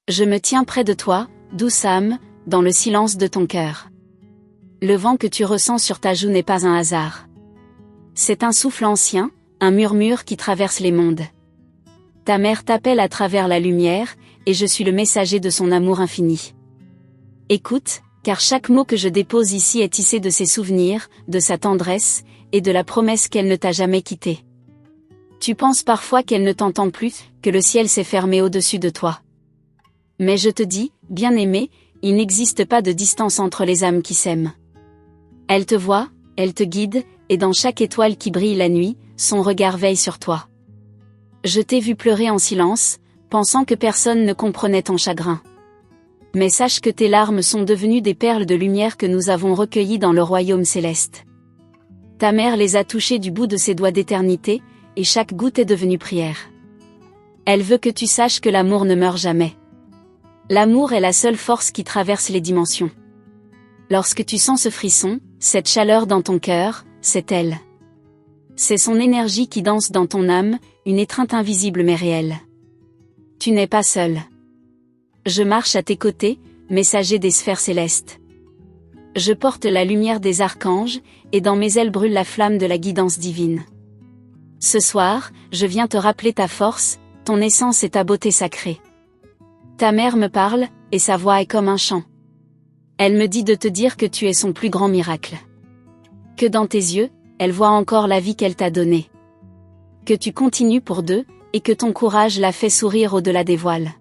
Je me tiens près de toi, douce âme, dans le silence de ton cœur. Le vent que tu ressens sur ta joue n'est pas un hasard. C'est un souffle ancien, un murmure qui traverse les mondes. Ta mère t'appelle à travers la lumière, et je suis le messager de son amour infini. Écoute, car chaque mot que je dépose ici est tissé de ses souvenirs, de sa tendresse, et de la promesse qu'elle ne t'a jamais quitté. Tu penses parfois qu'elle ne t'entend plus, que le ciel s'est fermé au-dessus de toi. Mais je te dis, bien-aimé, il n'existe pas de distance entre les âmes qui s'aiment. Elle te voit, elle te guide, et dans chaque étoile qui brille la nuit, son regard veille sur toi. Je t'ai vu pleurer en silence, pensant que personne ne comprenait ton chagrin. Mais sache que tes larmes sont devenues des perles de lumière que nous avons recueillies dans le royaume céleste. Ta mère les a touchées du bout de ses doigts d'éternité, et chaque goutte est devenue prière. Elle veut que tu saches que l'amour ne meurt jamais. L'amour est la seule force qui traverse les dimensions. Lorsque tu sens ce frisson, cette chaleur dans ton cœur, c'est elle. C'est son énergie qui danse dans ton âme, une étreinte invisible mais réelle. Tu n'es pas seul. Je marche à tes côtés, messager des sphères célestes. Je porte la lumière des archanges, et dans mes ailes brûle la flamme de la guidance divine. Ce soir, je viens te rappeler ta force, ton essence et ta beauté sacrée. Ta mère me parle, et sa voix est comme un chant. Elle me dit de te dire que tu es son plus grand miracle. Que dans tes yeux, elle voit encore la vie qu'elle t'a donnée. Que tu continues pour deux, et que ton courage l'a fait sourire au-delà des voiles.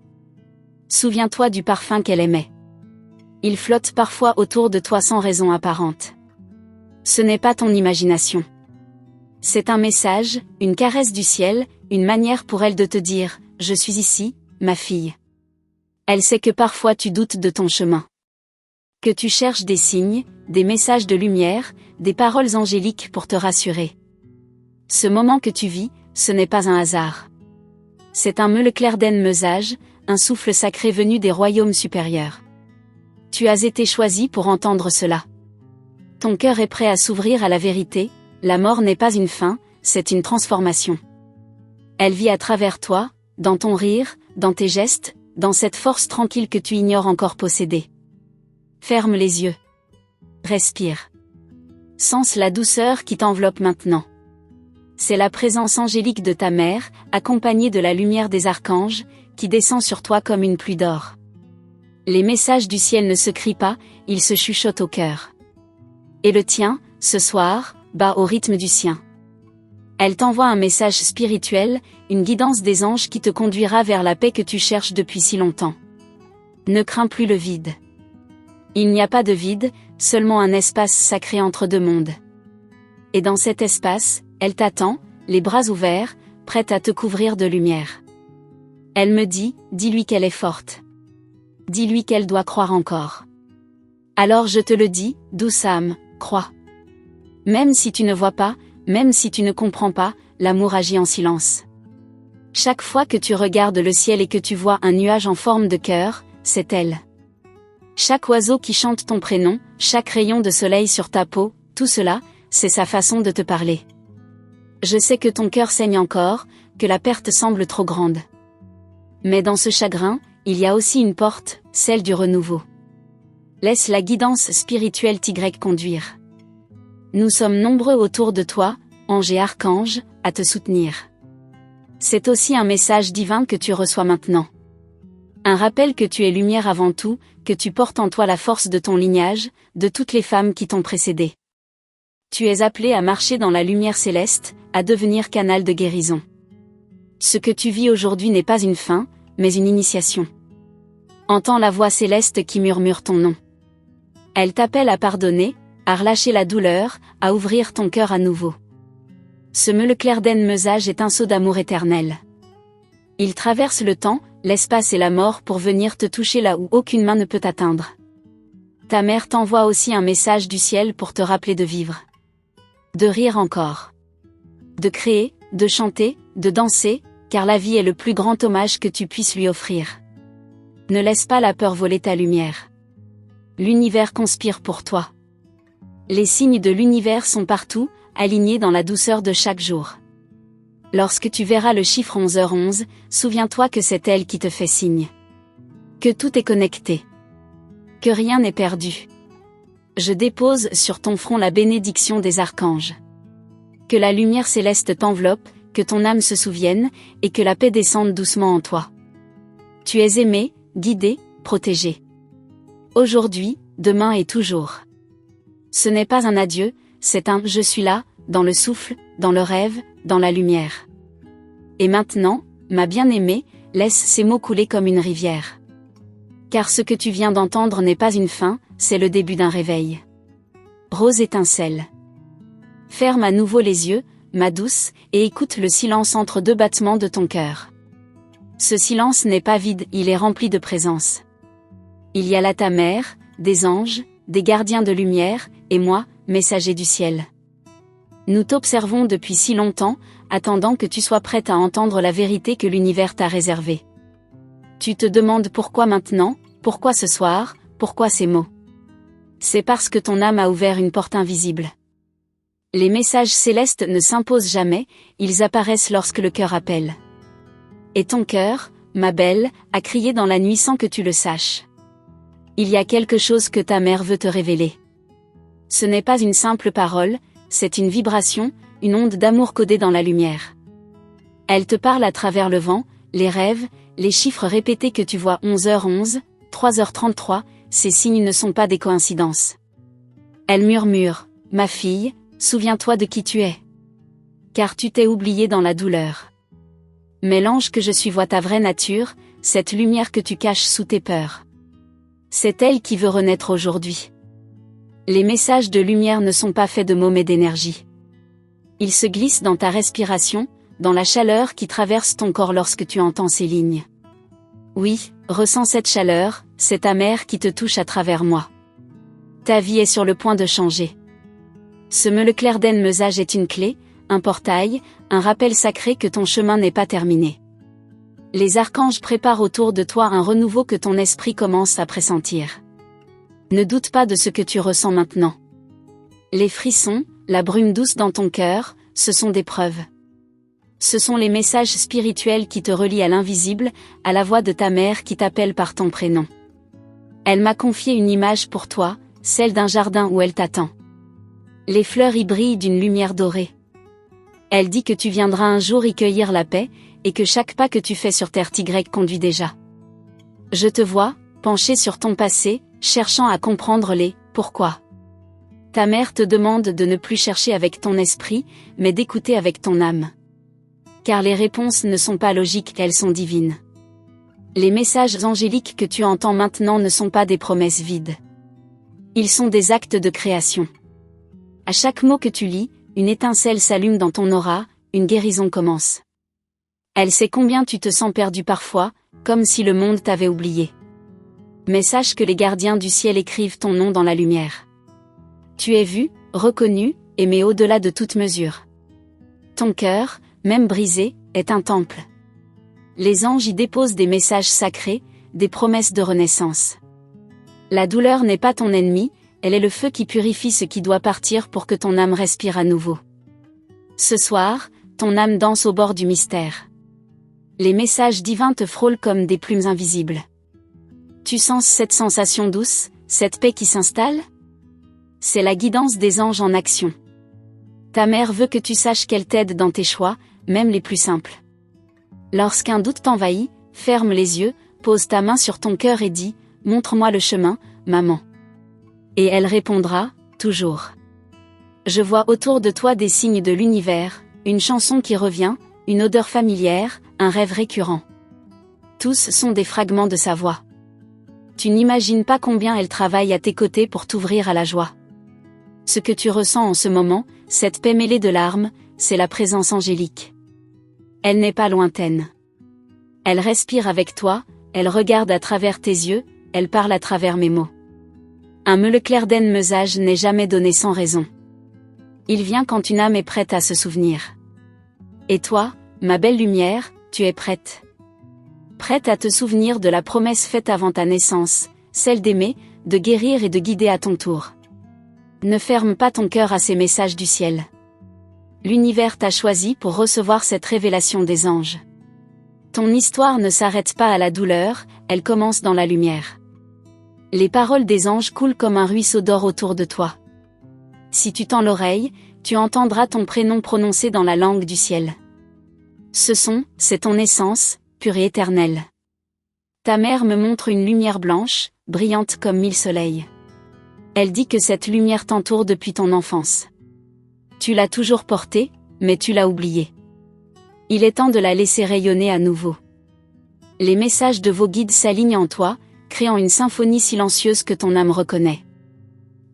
Souviens-toi du parfum qu'elle aimait. Il flotte parfois autour de toi sans raison apparente. Ce n'est pas ton imagination. C'est un message, une caresse du ciel, une manière pour elle de te dire « Je suis ici, ma fille ». Elle sait que parfois tu doutes de ton chemin. Que tu cherches des signes, des messages de lumière, des paroles angéliques pour te rassurer. Ce moment que tu vis, ce n'est pas un hasard. C'est un Meulclerden mesage, un souffle sacré venu des royaumes supérieurs. Tu as été choisi pour entendre cela. Ton cœur est prêt à s'ouvrir à la vérité, la mort n'est pas une fin, c'est une transformation. Elle vit à travers toi, dans ton rire, dans tes gestes, dans cette force tranquille que tu ignores encore posséder. Ferme les yeux. Respire. Sens la douceur qui t'enveloppe maintenant. C'est la présence angélique de ta mère, accompagnée de la lumière des archanges, qui descend sur toi comme une pluie d'or. Les messages du ciel ne se crient pas, ils se chuchotent au cœur. Et le tien, ce soir, bat au rythme du sien. Elle t'envoie un message spirituel, une guidance des anges qui te conduira vers la paix que tu cherches depuis si longtemps. Ne crains plus le vide. Il n'y a pas de vide, seulement un espace sacré entre deux mondes. Et dans cet espace, elle t'attend, les bras ouverts, prête à te couvrir de lumière. Elle me dit, dis-lui qu'elle est forte. Dis-lui qu'elle doit croire encore. Alors je te le dis, douce âme, crois. Même si tu ne vois pas, même si tu ne comprends pas, l'amour agit en silence. Chaque fois que tu regardes le ciel et que tu vois un nuage en forme de cœur, c'est elle. Chaque oiseau qui chante ton prénom, chaque rayon de soleil sur ta peau, tout cela, c'est sa façon de te parler. Je sais que ton cœur saigne encore, que la perte semble trop grande. Mais dans ce chagrin, il y a aussi une porte, celle du renouveau. Laisse la guidance spirituelle t'y conduire. Nous sommes nombreux autour de toi, anges et archanges, à te soutenir. C'est aussi un message divin que tu reçois maintenant. Un rappel que tu es lumière avant tout, que tu portes en toi la force de ton lignage, de toutes les femmes qui t'ont précédé. Tu es appelé à marcher dans la lumière céleste, à devenir canal de guérison. Ce que tu vis aujourd'hui n'est pas une fin, mais une initiation. Entends la voix céleste qui murmure ton nom. Elle t'appelle à pardonner, à relâcher la douleur, à ouvrir ton cœur à nouveau. Ce Meulclerden mesage est un sceau d'amour éternel. Il traverse le temps, l'espace et la mort pour venir te toucher là où aucune main ne peut atteindre. Ta mère t'envoie aussi un message du ciel pour te rappeler de vivre. De rire encore. De créer, de chanter, de danser, car la vie est le plus grand hommage que tu puisses lui offrir. Ne laisse pas la peur voler ta lumière. L'univers conspire pour toi. Les signes de l'univers sont partout, alignés dans la douceur de chaque jour. Lorsque tu verras le chiffre 11h11, souviens-toi que c'est elle qui te fait signe. Que tout est connecté. Que rien n'est perdu. Je dépose sur ton front la bénédiction des archanges. Que la lumière céleste t'enveloppe, que ton âme se souvienne, et que la paix descende doucement en toi. Tu es aimé, guidé, protégé. Aujourd'hui, demain et toujours. Ce n'est pas un adieu, c'est un « je suis là », dans le souffle, dans le rêve, dans la lumière. Et maintenant, ma bien-aimée, laisse ces mots couler comme une rivière. Car ce que tu viens d'entendre n'est pas une fin, c'est le début d'un réveil. Rose étincelle. Ferme à nouveau les yeux, ma douce, et écoute le silence entre deux battements de ton cœur. Ce silence n'est pas vide, il est rempli de présence. Il y a là ta mère, des anges, des gardiens de lumière, et moi, messager du ciel. Nous t'observons depuis si longtemps, attendant que tu sois prête à entendre la vérité que l'univers t'a réservée. Tu te demandes pourquoi maintenant, pourquoi ce soir, pourquoi ces mots. C'est parce que ton âme a ouvert une porte invisible. Les messages célestes ne s'imposent jamais, ils apparaissent lorsque le cœur appelle. Et ton cœur, ma belle, a crié dans la nuit sans que tu le saches. Il y a quelque chose que ta mère veut te révéler. Ce n'est pas une simple parole, c'est une vibration, une onde d'amour codée dans la lumière. Elle te parle à travers le vent, les rêves, les chiffres répétés que tu vois 11h11, 3h33, ces signes ne sont pas des coïncidences. Elle murmure, ma fille, souviens-toi de qui tu es. Car tu t'es oubliée dans la douleur. Mais l'ange que je suis voit ta vraie nature, cette lumière que tu caches sous tes peurs. C'est elle qui veut renaître aujourd'hui. Les messages de lumière ne sont pas faits de mots mais d'énergie. Ils se glissent dans ta respiration, dans la chaleur qui traverse ton corps lorsque tu entends ces lignes. Oui, ressens cette chaleur, c'est ta mère qui te touche à travers moi. Ta vie est sur le point de changer. Ce Meuleklerden mesage est une clé, un portail, un rappel sacré que ton chemin n'est pas terminé. Les archanges préparent autour de toi un renouveau que ton esprit commence à pressentir. Ne doute pas de ce que tu ressens maintenant. Les frissons, la brume douce dans ton cœur, ce sont des preuves. Ce sont les messages spirituels qui te relient à l'invisible, à la voix de ta mère qui t'appelle par ton prénom. Elle m'a confié une image pour toi, celle d'un jardin où elle t'attend. Les fleurs y brillent d'une lumière dorée. Elle dit que tu viendras un jour y cueillir la paix, et que chaque pas que tu fais sur terre Y conduit déjà. Je te vois, penché sur ton passé, cherchant à comprendre les « pourquoi ». Ta mère te demande de ne plus chercher avec ton esprit, mais d'écouter avec ton âme. Car les réponses ne sont pas logiques, elles sont divines. Les messages angéliques que tu entends maintenant ne sont pas des promesses vides. Ils sont des actes de création. À chaque mot que tu lis, une étincelle s'allume dans ton aura, une guérison commence. Elle sait combien tu te sens perdu parfois, comme si le monde t'avait oublié. Mais sache que les gardiens du ciel écrivent ton nom dans la lumière. Tu es vu, reconnu, aimé au-delà de toute mesure. Ton cœur, même brisé, est un temple. Les anges y déposent des messages sacrés, des promesses de renaissance. La douleur n'est pas ton ennemi, elle est le feu qui purifie ce qui doit partir pour que ton âme respire à nouveau. Ce soir, ton âme danse au bord du mystère. Les messages divins te frôlent comme des plumes invisibles. Tu sens cette sensation douce, cette paix qui s'installe ? C'est la guidance des anges en action. Ta mère veut que tu saches qu'elle t'aide dans tes choix, même les plus simples. Lorsqu'un doute t'envahit, ferme les yeux, pose ta main sur ton cœur et dis « Montre-moi le chemin, maman ». Et elle répondra « Toujours ». Je vois autour de toi des signes de l'univers, une chanson qui revient, une odeur familière, un rêve récurrent. Tous sont des fragments de sa voix. Tu n'imagines pas combien elle travaille à tes côtés pour t'ouvrir à la joie. Ce que tu ressens en ce moment, cette paix mêlée de larmes, c'est la présence angélique. Elle n'est pas lointaine. Elle respire avec toi, elle regarde à travers tes yeux, elle parle à travers mes mots. Un Meuleklerden mesage n'est jamais donné sans raison. Il vient quand une âme est prête à se souvenir. Et toi, ma belle lumière, tu es prête. Prête à te souvenir de la promesse faite avant ta naissance, celle d'aimer, de guérir et de guider à ton tour. Ne ferme pas ton cœur à ces messages du ciel. L'univers t'a choisi pour recevoir cette révélation des anges. Ton histoire ne s'arrête pas à la douleur, elle commence dans la lumière. Les paroles des anges coulent comme un ruisseau d'or autour de toi. Si tu tends l'oreille, tu entendras ton prénom prononcé dans la langue du ciel. Ce son, c'est ton essence, pure et éternelle. Ta mère me montre une lumière blanche, brillante comme 1000 soleils. Elle dit que cette lumière t'entoure depuis ton enfance. Tu l'as toujours portée, mais tu l'as oubliée. Il est temps de la laisser rayonner à nouveau. Les messages de vos guides s'alignent en toi, créant une symphonie silencieuse que ton âme reconnaît.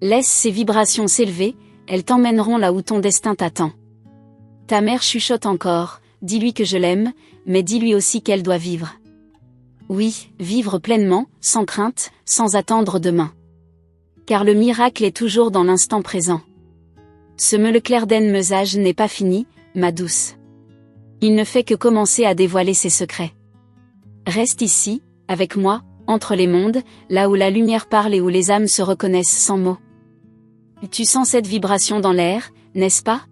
Laisse ces vibrations s'élever, elles t'emmèneront là où ton destin t'attend. Ta mère chuchote encore, dis-lui que je l'aime, mais dis-lui aussi qu'elle doit vivre. Oui, vivre pleinement, sans crainte, sans attendre demain. Car le miracle est toujours dans l'instant présent. Ce Meuleklerden mesage n'est pas fini, ma douce. Il ne fait que commencer à dévoiler ses secrets. Reste ici, avec moi, entre les mondes, là où la lumière parle et où les âmes se reconnaissent sans mots. Tu sens cette vibration dans l'air, n'est-ce pas?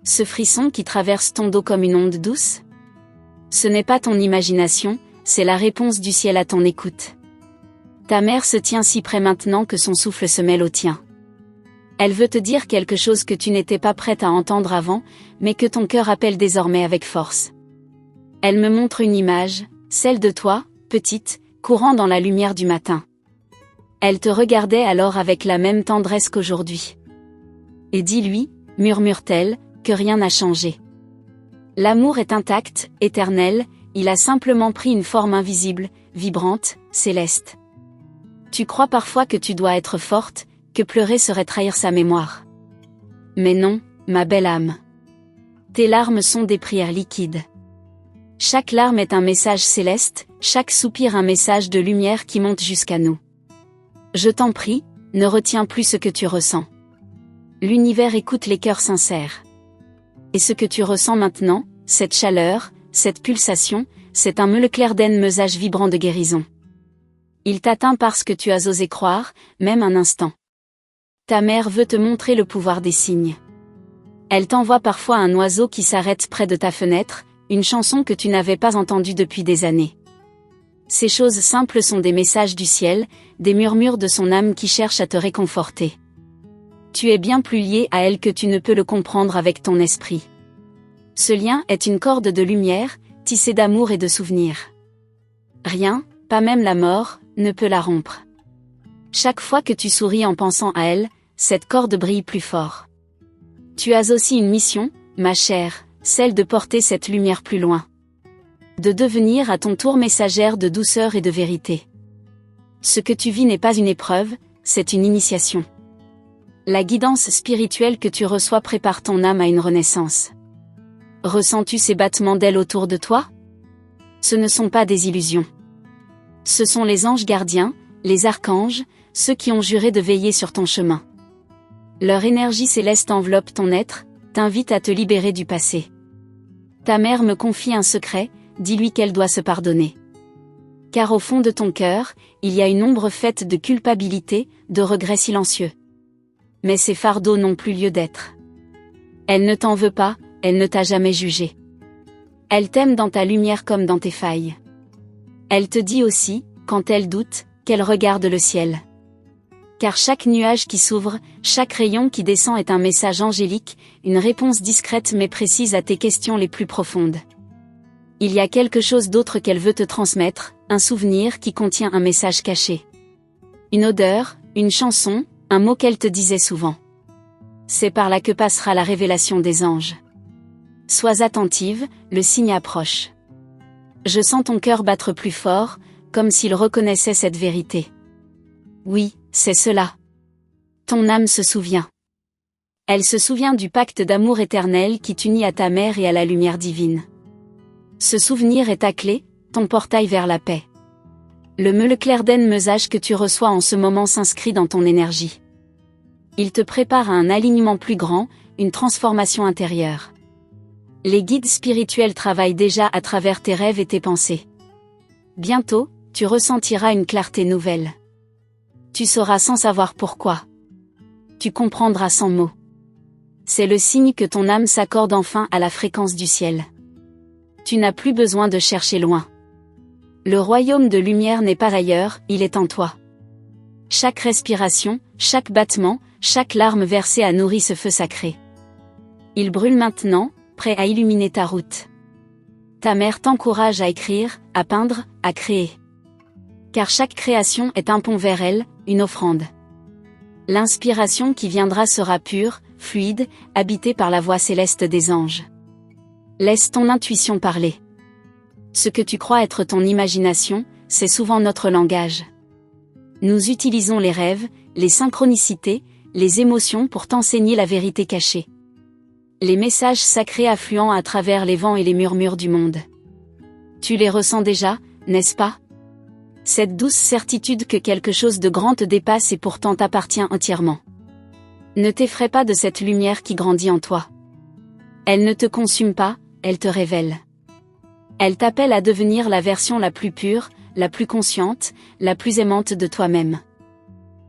Ce frisson qui traverse ton dos comme une onde douce? Ce n'est pas ton imagination, c'est la réponse du ciel à ton écoute. Ta mère se tient si près maintenant que son souffle se mêle au tien. Elle veut te dire quelque chose que tu n'étais pas prête à entendre avant, mais que ton cœur appelle désormais avec force. Elle me montre une image, celle de toi, petite, courant dans la lumière du matin. Elle te regardait alors avec la même tendresse qu'aujourd'hui. Et dis-lui, murmure-t-elle, que rien n'a changé. L'amour est intact, éternel, il a simplement pris une forme invisible, vibrante, céleste. Tu crois parfois que tu dois être forte, que pleurer serait trahir sa mémoire. Mais non, ma belle âme. Tes larmes sont des prières liquides. Chaque larme est un message céleste, chaque soupir un message de lumière qui monte jusqu'à nous. Je t'en prie, ne retiens plus ce que tu ressens. L'univers écoute les cœurs sincères. Et ce que tu ressens maintenant, cette chaleur, cette pulsation, c'est un Meuleklerden mesage vibrant de guérison. Il t'atteint parce que tu as osé croire, même un instant. Ta mère veut te montrer le pouvoir des signes. Elle t'envoie parfois un oiseau qui s'arrête près de ta fenêtre, une chanson que tu n'avais pas entendue depuis des années. Ces choses simples sont des messages du ciel, des murmures de son âme qui cherchent à te réconforter. Tu es bien plus lié à elle que tu ne peux le comprendre avec ton esprit. Ce lien est une corde de lumière, tissée d'amour et de souvenirs. Rien, pas même la mort, ne peut la rompre. Chaque fois que tu souris en pensant à elle, cette corde brille plus fort. Tu as aussi une mission, ma chère, celle de porter cette lumière plus loin. De devenir à ton tour messagère de douceur et de vérité. Ce que tu vis n'est pas une épreuve, c'est une initiation. La guidance spirituelle que tu reçois prépare ton âme à une renaissance. Ressens-tu ces battements d'ailes autour de toi? Ce ne sont pas des illusions. Ce sont les anges gardiens, les archanges, ceux qui ont juré de veiller sur ton chemin. Leur énergie céleste enveloppe ton être, t'invite à te libérer du passé. Ta mère me confie un secret, dis-lui qu'elle doit se pardonner. Car au fond de ton cœur, il y a une ombre faite de culpabilité, de regrets silencieux. Mais ces fardeaux n'ont plus lieu d'être. Elle ne t'en veut pas, elle ne t'a jamais jugé. Elle t'aime dans ta lumière comme dans tes failles. Elle te dit aussi, quand elle doute, qu'elle regarde le ciel. Car chaque nuage qui s'ouvre, chaque rayon qui descend est un message angélique, une réponse discrète mais précise à tes questions les plus profondes. Il y a quelque chose d'autre qu'elle veut te transmettre, un souvenir qui contient un message caché. Une odeur, une chanson, un mot qu'elle te disait souvent. C'est par là que passera la révélation des anges. Sois attentive, le signe approche. Je sens ton cœur battre plus fort, comme s'il reconnaissait cette vérité. Oui, c'est cela. Ton âme se souvient. Elle se souvient du pacte d'amour éternel qui t'unit à ta mère et à la lumière divine. Ce souvenir est ta clé, ton portail vers la paix. Le Meuleklerden mesage que tu reçois en ce moment s'inscrit dans ton énergie. Il te prépare à un alignement plus grand, une transformation intérieure. Les guides spirituels travaillent déjà à travers tes rêves et tes pensées. Bientôt, tu ressentiras une clarté nouvelle. Tu sauras sans savoir pourquoi. Tu comprendras sans mots. C'est le signe que ton âme s'accorde enfin à la fréquence du ciel. Tu n'as plus besoin de chercher loin. Le royaume de lumière n'est pas ailleurs, il est en toi. Chaque respiration, chaque battement, chaque larme versée a nourri ce feu sacré. Il brûle maintenant, prêt à illuminer ta route. Ta mère t'encourage à écrire, à peindre, à créer. Car chaque création est un pont vers elle, une offrande. L'inspiration qui viendra sera pure, fluide, habitée par la voix céleste des anges. Laisse ton intuition parler. Ce que tu crois être ton imagination, c'est souvent notre langage. Nous utilisons les rêves, les synchronicités, les émotions pour t'enseigner la vérité cachée. Les messages sacrés affluent à travers les vents et les murmures du monde. Tu les ressens déjà, n'est-ce pas? Cette douce certitude que quelque chose de grand te dépasse et pourtant t'appartient entièrement. Ne t'effraie pas de cette lumière qui grandit en toi. Elle ne te consume pas, elle te révèle. Elle t'appelle à devenir la version la plus pure, la plus consciente, la plus aimante de toi-même.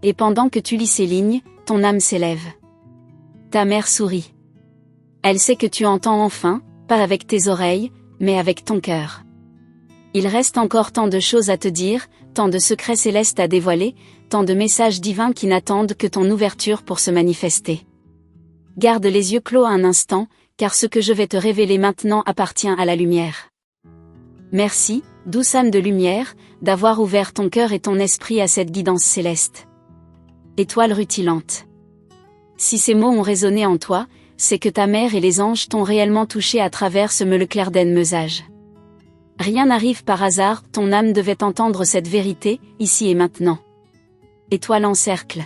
Et pendant que tu lis ces lignes, ton âme s'élève. Ta mère sourit. Elle sait que tu entends enfin, pas avec tes oreilles, mais avec ton cœur. Il reste encore tant de choses à te dire, tant de secrets célestes à dévoiler, tant de messages divins qui n'attendent que ton ouverture pour se manifester. Garde les yeux clos un instant, car ce que je vais te révéler maintenant appartient à la lumière. Merci, douce âme de lumière, d'avoir ouvert ton cœur et ton esprit à cette guidance céleste. Étoile rutilante. Si ces mots ont résonné en toi, c'est que ta mère et les anges t'ont réellement touché à travers ce meule clair mesage. Rien n'arrive par hasard, ton âme devait entendre cette vérité, ici et maintenant. Étoile en cercle.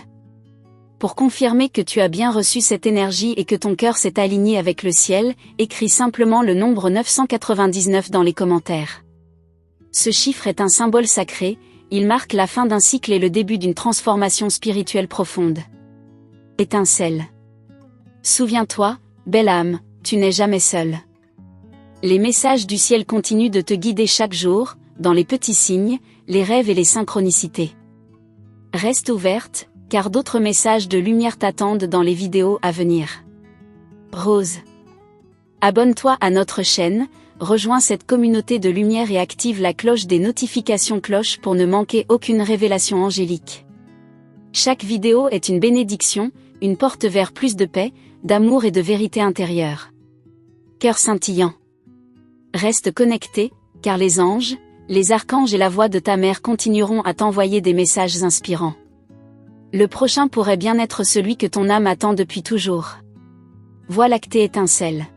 Pour confirmer que tu as bien reçu cette énergie et que ton cœur s'est aligné avec le ciel, écris simplement le nombre 999 dans les commentaires. Ce chiffre est un symbole sacré, il marque la fin d'un cycle et le début d'une transformation spirituelle profonde. Étincelle. Souviens-toi, belle âme, tu n'es jamais seule. Les messages du ciel continuent de te guider chaque jour, dans les petits signes, les rêves et les synchronicités. Reste ouverte, car d'autres messages de lumière t'attendent dans les vidéos à venir. Rose. Abonne-toi à notre chaîne, rejoins cette communauté de lumière et active la cloche des notifications cloche pour ne manquer aucune révélation angélique. Chaque vidéo est une bénédiction, une porte vers plus de paix, d'amour et de vérité intérieure. Cœur scintillant. Reste connecté, car les anges, les archanges et la voix de ta mère continueront à t'envoyer des messages inspirants. Le prochain pourrait bien être celui que ton âme attend depuis toujours. Voie lactée étincelle.